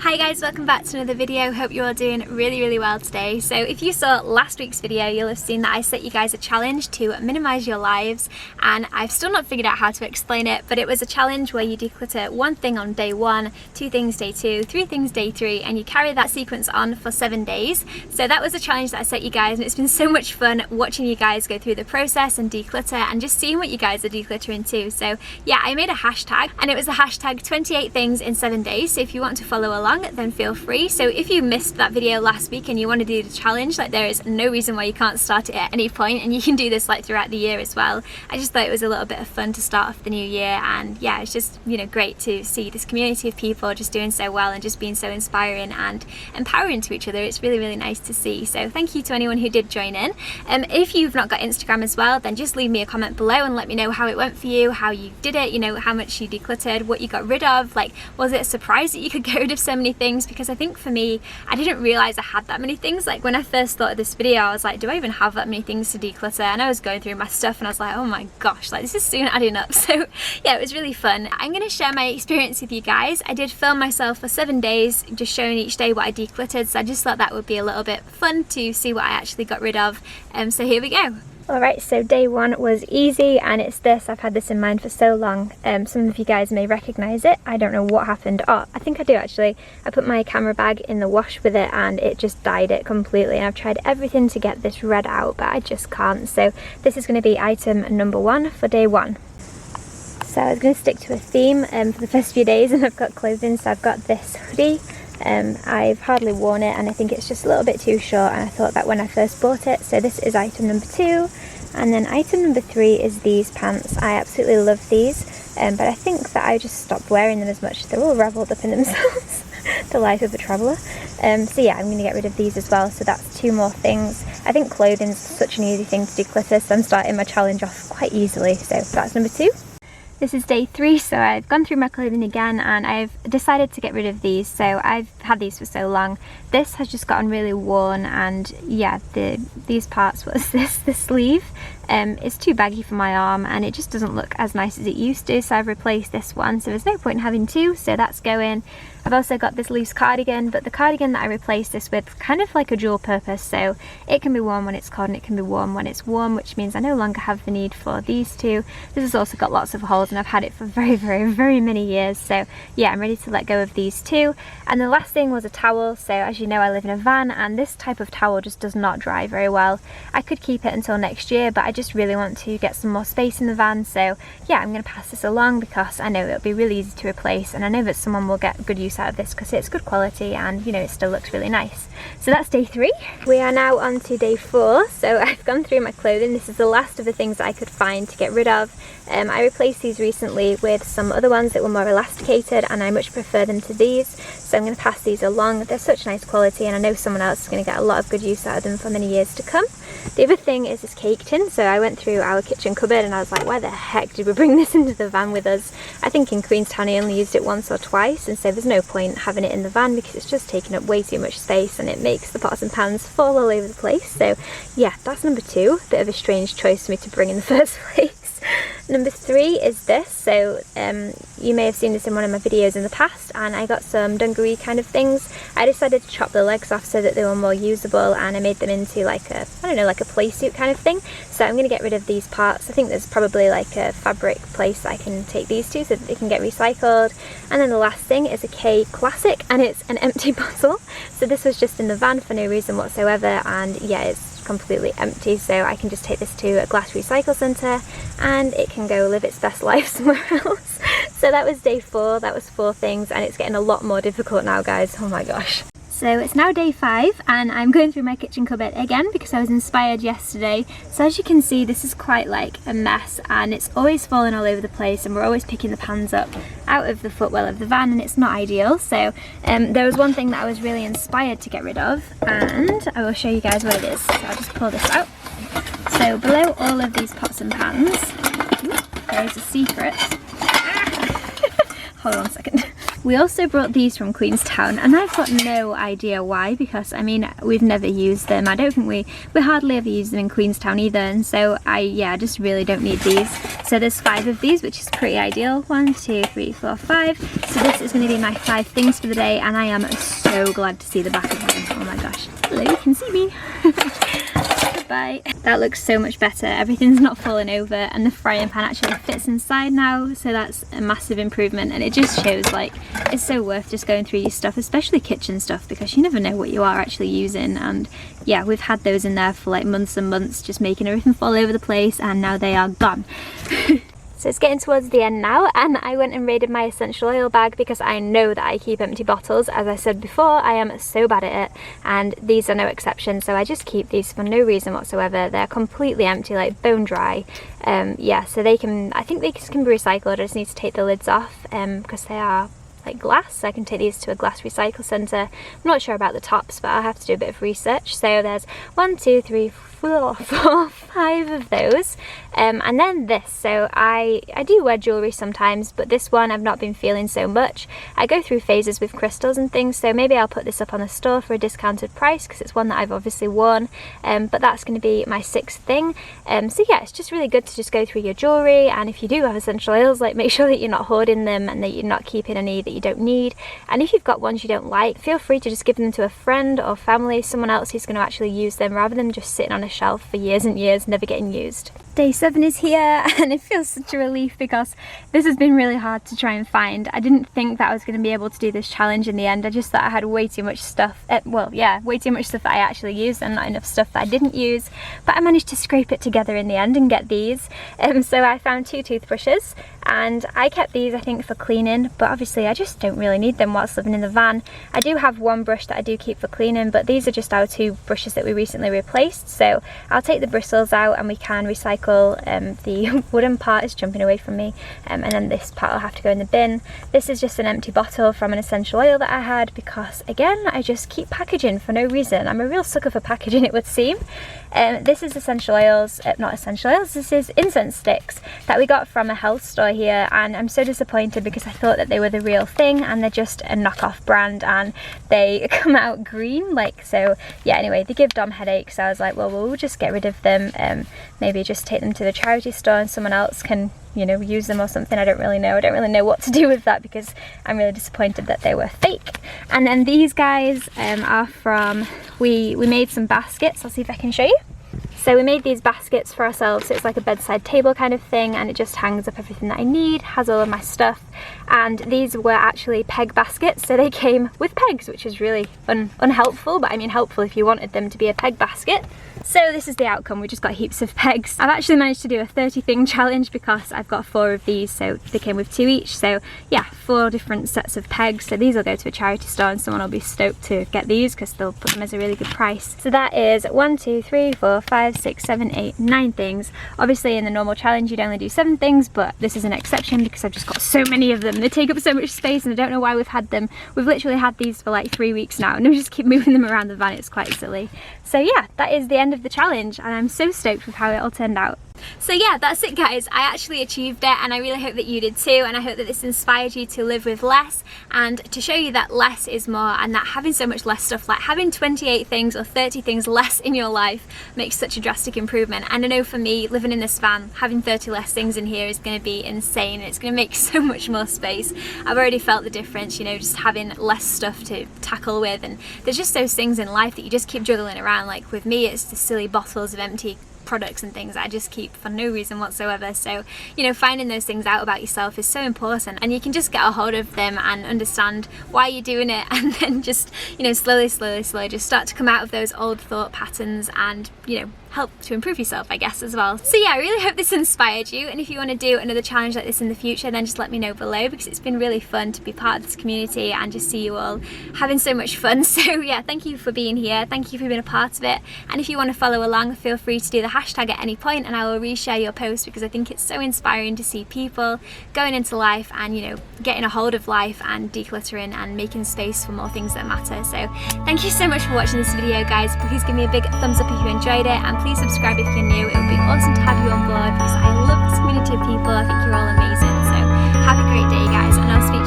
Hi guys, welcome back to another video. Hope you're all doing really well today. So if you saw last week's video, you'll have seen that I set you guys a challenge to minimize your lives, and I've still not figured out how to explain it, but it was a challenge where you declutter one thing on day 1, 2 things day 2, 3 things day 3, and you carry that sequence on for 7 days. So that was a challenge that I set you guys, and it's been so much fun watching you guys go through the process and declutter and just seeing what you guys are decluttering too. So yeah, I made a hashtag, and it was the hashtag 28 things in 7 days. So if you want to follow along, then feel free. So if you missed that video last week and you want to do the challenge, like, there is no reason why you can't start it at any point, and you can do this like throughout the year as well. I just thought it was a little bit of fun to start off the new year, and yeah, it's just, you know, great to see this community of people just doing so well and just being so inspiring and empowering to each other. It's really nice to see. So thank you to anyone who did join in. If you've not got Instagram as well, then just leave me a comment below and let me know how it went for you, how you did it, you know, how much you decluttered, what you got rid of. Like, was it a surprise that you could get rid of so many things? Because I think for me, I didn't realize I had that many things. Like, when I first thought of this video, I was like, do I even have that many things to declutter? And I was going through my stuff and I was like, oh my gosh, like, this is soon adding up. So yeah, it was really fun. I'm going to share my experience with you guys. I did film myself for 7 days, just showing each day what I decluttered, so I just thought that would be a little bit fun to see what I actually got rid of. So here we go. Alright, so day 1 was easy, and it's this. I've had this in mind for so long. Some of you guys may recognise it. I don't know what happened. Oh, I think I do actually. I put my camera bag in the wash with it and it just dyed it completely, and I've tried everything to get this red out, but I just can't. So this is going to be item number 1 for day 1. So I was going to stick to a theme for the first few days, and I've got clothing. So I've got this hoodie. I've hardly worn it, and I think it's just a little bit too short, and I thought that when I first bought it. So this is item number 2, and then item number 3 is these pants. I absolutely love these, but I think that I just stopped wearing them as much. They're all ravelled up in themselves. The life of a traveller. So yeah, I'm going to get rid of these as well. So that's 2 more things. I think clothing's such an easy thing to declutter, so I'm starting my challenge off quite easily. So that's number 2. This is day 3, so I've gone through my clothing again, and I've decided to get rid of these. So I've had these for so long. This has just gotten really worn, and yeah, these parts, what is this? The sleeve is too baggy for my arm, and it just doesn't look as nice as it used to, so I've replaced this one. So there's no point in having 2, so that's going. I've also got this loose cardigan, but the cardigan that I replaced this with kind of like a dual purpose, so it can be worn when it's cold and it can be worn when it's warm, which means I no longer have the need for these 2. This has also got lots of holes, and I've had it for very many years, so yeah, I'm ready to let go of these 2. And the last thing was a towel. So as you know, I live in a van, and this type of towel just does not dry very well. I could keep it until next year, but I just really want to get some more space in the van, so yeah, I'm going to pass this along because I know it'll be really easy to replace, and I know that someone will get good use out of this because it's good quality, and you know, it still looks really nice. So that's day 3. We are now on to day 4. So I've gone through my clothing. This is the last of the things that I could find to get rid of. I replaced these recently with some other ones that were more elasticated, and I much prefer them to these, so I'm going to pass these along. They're such nice quality, and I know someone else is going to get a lot of good use out of them for many years to come. The other thing is this cake tin. So I went through our kitchen cupboard and I was like, why the heck did we bring this into the van with us? I think in Queenstown I only used it once or twice, and so there's no point having it in the van because it's just taking up way too much space, and it makes the pots and pans fall all over the place. So yeah, that's number 2. Bit of a strange choice for me to bring in the first place. Number 3 is this. So you may have seen this in one of my videos in the past, and I got some dungaree kind of things. I decided to chop the legs off so that they were more usable, and I made them into like a, I don't know, like a play suit kind of thing. So I'm going to get rid of these parts. I think there's probably like a fabric place I can take these to so that they can get recycled. And then the last thing is a K Classic, and it's an empty bottle. So this was just in the van for no reason whatsoever, and yeah, it's completely empty, so I can just take this to a glass recycle centre and it can go live its best life somewhere else. So that was day 4. That was 4 things, and it's getting a lot more difficult now, guys. Oh my gosh. So it's now day 5, and I'm going through my kitchen cupboard again because I was inspired yesterday. So as you can see, this is quite like a mess, and it's always falling all over the place, and we're always picking the pans up out of the footwell of the van, and it's not ideal. So there was one thing that I was really inspired to get rid of, and I will show you guys what it is. So I'll just pull this out. So below all of these pots and pans, there is a secret. Hold on a second. We also brought these from Queenstown, and I've got no idea why, because I mean, we've never used them. I don't think we hardly ever use them in Queenstown either, and so I just really don't need these. So there's 5 of these, which is pretty ideal. 1, 2, 3, 4, 5. So this is going to be my 5 things for the day, and I am so glad to see the back of them. Oh my gosh. Hello, you can see me. Goodbye. That looks so much better. Everything's not falling over, and the frying pan actually fits inside now, so that's a massive improvement, and it just shows like it's so worth just going through your stuff, especially kitchen stuff, because you never know what you are actually using. And yeah, we've had those in there for like months and months, just making everything fall over the place, and now they are gone. So it's getting towards the end now, and I went and raided my essential oil bag because I know that I keep empty bottles. As I said before, I am so bad at it, and these are no exception, so I just keep these for no reason whatsoever. They're completely empty, like bone dry. Yeah, so they can, I think they can be recycled. I just need to take the lids off because they are like glass, so I can take these to a glass recycle centre. I'm not sure about the tops, but I'll have to do a bit of research. So there's 1, 2, 3, 4, 5 of those, and then this. So I do wear jewellery sometimes, but this one I've not been feeling so much. I go through phases with crystals and things, so maybe I'll put this up on the store for a discounted price because it's one that I've obviously worn, but that's going to be my 6th thing. So yeah, it's just really good to just go through your jewellery, and if you do have essential oils, like make sure that you're not hoarding them and that you're not keeping any that you don't need. And if you've got ones you don't like, feel free to just give them to a friend or family, someone else who's going to actually use them, rather than just sitting on a shelf for years and years never getting used. Day 7 is here, and it feels such a relief because this has been really hard to try and find. I didn't think that I was going to be able to do this challenge in the end. I just thought I had way too much stuff, well yeah, way too much stuff that I actually used and not enough stuff that I didn't use, but I managed to scrape it together in the end and get these. So I found 2 toothbrushes, and I kept these I think for cleaning, but obviously I just don't really need them whilst living in the van. I do have 1 brush that I do keep for cleaning, but these are just our 2 brushes that we recently replaced, so I'll take the bristles out and we can recycle. The wooden part is jumping away from me, and then this part will have to go in the bin. This is just an empty bottle from an essential oil that I had, because again I just keep packaging for no reason. I'm a real sucker for packaging, it would seem. This is essential oils, not essential oils, this is incense sticks that we got from a health store here, and I'm so disappointed because I thought that they were the real thing, and they're just a knockoff brand, and they come out green, like, so yeah, anyway, they give Dom headaches, so I was like, well, we'll just get rid of them, maybe just take them to the charity store and someone else can, you know, use them or something. I don't really know what to do with that, because I'm really disappointed that they were fake. And then these guys are from, we made some baskets. I'll see if I can show you. So we made these baskets for ourselves, so it's like a bedside table kind of thing, and it just hangs up everything that I need, has all of my stuff. And these were actually peg baskets, so they came with pegs, which is really unhelpful, but I mean helpful if you wanted them to be a peg basket. So this is the outcome. We just got heaps of pegs. I've actually managed to do a 30 thing challenge because I've got 4 of these, so they came with 2 each. So yeah, 4 different sets of pegs. So these will go to a charity store and someone will be stoked to get these because they'll put them as a really good price. So that is 1, 2, 3, 4, 5, 6, 7, 8, 9 things. Obviously in the normal challenge you'd only do 7 things, but this is an exception because I've just got so many of them. They take up so much space and I don't know why we've had them. We've literally had these for like 3 weeks now and we just keep moving them around the van. It's quite silly. So yeah, that is the end of the challenge and I'm so stoked with how it all turned out. So yeah, that's it guys. I actually achieved it and I really hope that you did too, and I hope that this inspired you to live with less and to show you that less is more, and that having so much less stuff, like having 28 things or 30 things less in your life makes such a drastic improvement. And I know for me, living in this van, having 30 less things in here is going to be insane. It's going to make so much more space. I've already felt the difference, you know, just having less stuff to tackle with, and there's just those things in life that you just keep juggling around. Like with me, it's the silly bottles of empty products and things that I just keep for no reason whatsoever. So, you know, finding those things out about yourself is so important, and you can just get a hold of them and understand why you're doing it, and then just, you know, slowly just start to come out of those old thought patterns and, you know, help to improve yourself, I guess, as well. So yeah, I really hope this inspired you, and if you want to do another challenge like this in the future, then just let me know below, because it's been really fun to be part of this community and just see you all having so much fun. So yeah, thank you for being here, thank you for being a part of it, and if you want to follow along, feel free to do the hashtag at any point and I will reshare your post, because I think it's so inspiring to see people going into life and, you know, getting a hold of life and decluttering and making space for more things that matter. So thank you so much for watching this video guys. Please give me a big thumbs up if you enjoyed it, and please subscribe if you're new. It would be awesome to have you on board because I love this community of people. I think you're all amazing. So have a great day guys, and I'll speak